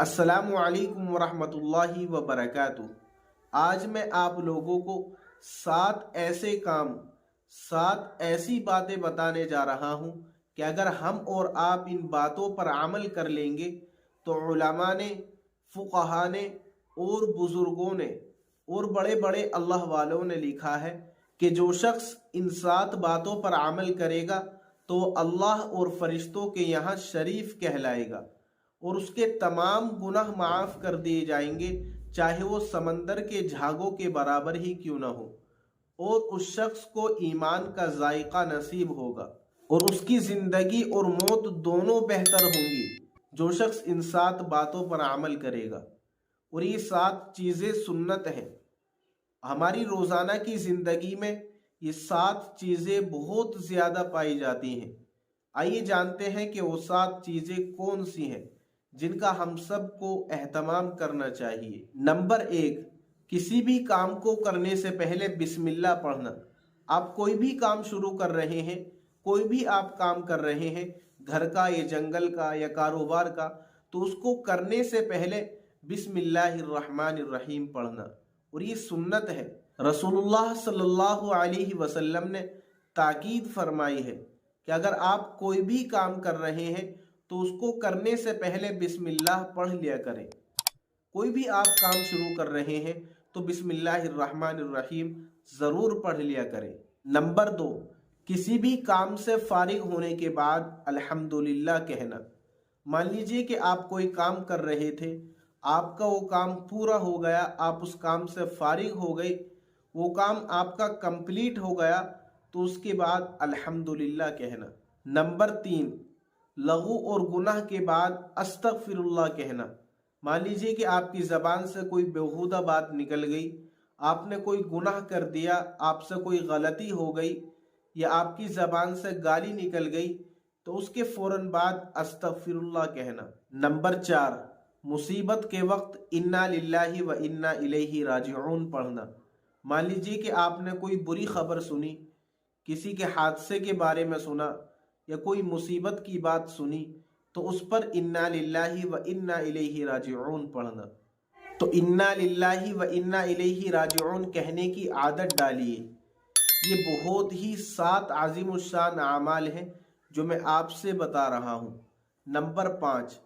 अस्सलामु अलैकुम वरहमतुल्लाहि वबरकातुह। आज मैं आप लोगों को 7 ऐसी बातें बताने जा रहा हूँ कि अगर हम और आप इन बातों पर अमल कर लेंगे तो उलमा ने, फुक़हा ने और बुज़ुर्गों ने और बड़े बड़े अल्लाह वालों ने लिखा है कि जो शख्स इन 7 बातों पर अमल करेगा तो अल्लाह और फरिश्तों के यहाँ शरीफ कहलाएगा और उसके तमाम गुनाह माफ़ कर दिए जाएंगे, चाहे वो समंदर के झागों के बराबर ही क्यों ना हो। और उस शख्स को ईमान का जायका नसीब होगा और उसकी ज़िंदगी और मौत दोनों बेहतर होंगी जो शख्स इन 7 बातों पर अमल करेगा। और ये 7 चीज़ें सुन्नत हैं। हमारी रोज़ाना की ज़िंदगी में ये 7 चीज़ें बहुत ज़्यादा पाई जाती हैं। आइए जानते हैं कि वो 7 चीज़ें कौन सी हैं जिनका हम सबको एहतमाम करना चाहिए। नंबर 1, किसी भी काम को करने से पहले बिस्मिल्लाह पढ़ना। आप कोई भी काम शुरू कर रहे हैं, कोई भी आप काम कर रहे हैं, घर का या जंगल का या कारोबार का, तो उसको करने से पहले बिस्मिल्लाहिर्रहमानिर्रहीम पढ़ना। और ये सुन्नत है। रसूलुल्लाह सल्लल्लाहु अलैहि वसल्लम ने ताकीद फरमाई है कि अगर आप कोई भी काम कर रहे हैं तो उसको करने से पहले बिस्मिल्लाह पढ़ लिया करें। कोई भी आप काम शुरू कर रहे हैं तो बिस्मिल्लाहिर्रहमानिर्रहीम ज़रूर पढ़ लिया करें। नंबर 2, किसी भी काम से फारिग होने के बाद अल्हम्दुलिल्लाह कहना। मान लीजिए कि आप कोई काम कर रहे थे, आपका वो काम पूरा हो गया, आप उस काम से फारिग हो गए, वो काम आपका कंप्लीट हो गया, तो उसके बाद अल्हम्दुलिल्लाह कहना। नंबर 3, लग़ू और गुनाह के बाद अस्तग़फिरुल्लाह कहना। मान लीजिए कि आपकी ज़बान से कोई बेहुदा बात निकल गई, आपने कोई गुनाह कर दिया, आपसे कोई गलती हो गई या आपकी ज़बान से गाली निकल गई, तो उसके फ़ौरन बाद अस्तग़फिरुल्लाह कहना। नंबर 4, मुसीबत के वक्त इन्ना लिल्लाहि व इन्ना इलैहि राजिऊन पढ़ना। मान लीजिए कि आपने कोई बुरी खबर सुनी, किसी के हादसे के बारे में सुना या कोई मुसीबत की बात सुनी, तो उस पर इन्ना लिल्लाहि व इन्ना इलैहि राजिऊन पढ़ना। तो इन्ना लिल्लाहि व इन्ना इलैहि राजिऊन कहने की आदत डालिए। ये बहुत ही 7 आज़िमुश्शान आमाल हैं जो मैं आपसे बता रहा हूँ। नंबर 5,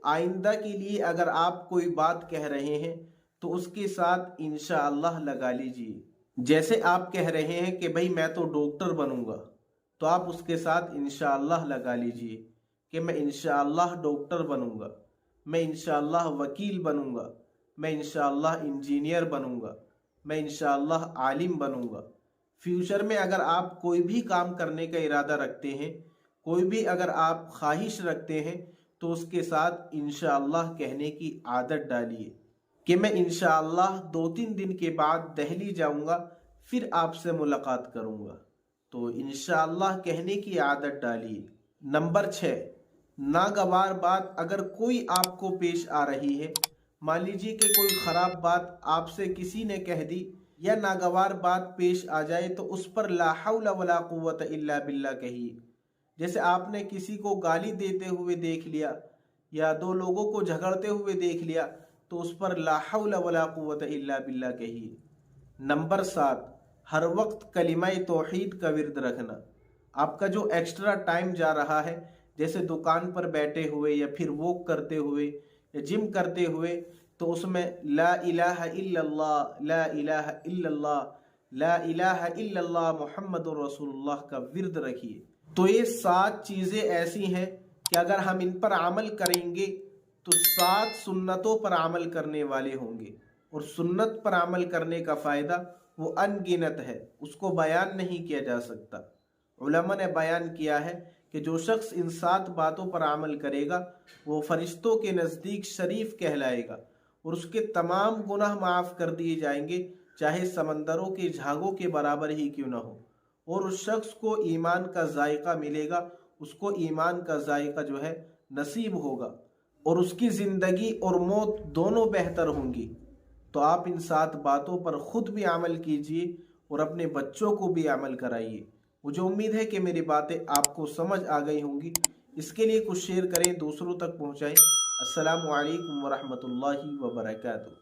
आइंदा के लिए अगर आप कोई बात कह रहे हैं तो उसके साथ इंशाअल्लाह लगा लीजिए। जैसे आप कह रहे हैं कि भाई मैं तो डॉक्टर बनूंगा, तो आप उसके साथ इंशाअल्लाह लगा लीजिए कि मैं इंशाअल्लाह डॉक्टर बनूंगा, मैं इंशाअल्लाह वकील बनूंगा, मैं इंशाअल्लाह इंजीनियर बनूंगा, मैं इंशाअल्लाह आलिम बनूंगा। फ्यूचर में अगर आप कोई भी काम करने का इरादा रखते हैं, कोई भी अगर आप ख्वाहिश रखते हैं, तो उसके साथ इंशाअल्लाह कहने की आदत डालिए कि मैं इंशाअल्लाह 2-3 दिन के बाद दिल्ली जाऊंगा, फिर आपसे मुलाकात करूंगा। तो इंशाअल्लाह कहने की आदत डालिए। नंबर 6, नागवार बात अगर कोई आपको पेश आ रही है, मान लीजिए कि कोई ख़राब बात आपसे किसी ने कह दी या नागवार बात पेश आ जाए, तो उस पर ला हौला वला कुव्वता इल्ला बिल्लाह कहिए। जैसे आपने किसी को गाली देते हुए देख लिया या 2 लोगों को झगड़ते हुए देख लिया, तो उस पर ला हौला वला कुव्वता इल्ला बिल्लाह कहिए। नंबर 7, हर वक्त कलिमाए तौहीद का विर्द रखना। आपका जो एक्स्ट्रा टाइम जा रहा है, जैसे दुकान पर बैठे हुए या फिर वॉक करते हुए या जिम करते हुए, तो उसमें ला इलाहा इल्लल्लाह, ला इलाहा इल्लल्लाह, ला इलाहा इल्लल्लाह मुहम्मदुर रसूलुल्लाह का विर्द रखिए। तो ये 7 चीज़ें ऐसी हैं कि अगर हम इन पर अमल करेंगे तो 7 सुन्नतों पर अमल करने वाले होंगे। और सुन्नत पर अमल करने का फ़ायदा वो अनगिनत है, उसको बयान नहीं किया जा सकता। उलमा ने बयान किया है कि जो शख्स इन 7 बातों पर अमल करेगा वो फरिश्तों के नज़दीक शरीफ कहलाएगा और उसके तमाम गुनाह माफ़ कर दिए जाएंगे, चाहे समंदरों के झागों के बराबर ही क्यों ना हो। और उस शख्स को ईमान का जायका मिलेगा, उसको ईमान का जायका जो है नसीब होगा और उसकी ज़िंदगी और मौत दोनों बेहतर होंगी। तो आप इन 7 बातों पर ख़ुद भी अमल कीजिए और अपने बच्चों को भी अमल कराइए। मुझे उम्मीद है कि मेरी बातें आपको समझ आ गई होंगी। इसके लिए कुछ शेयर करें, दूसरों तक पहुँचाएँ। السلام علیکم ورحمۃ اللہ وبرکاتہ۔